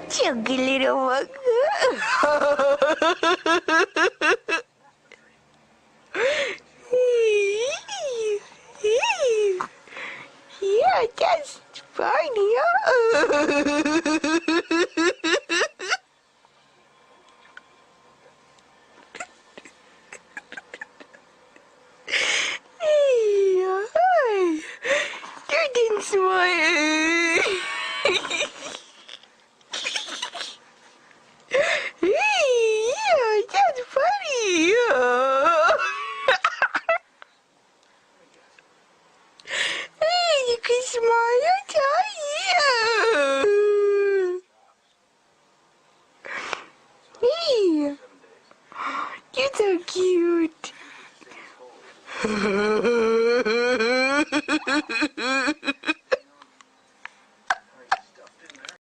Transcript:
Chunky little mug. Yeah, that's funny, You didn't smile. Yeah, that's funny. Hey, you can smile, Hey, you're so cute.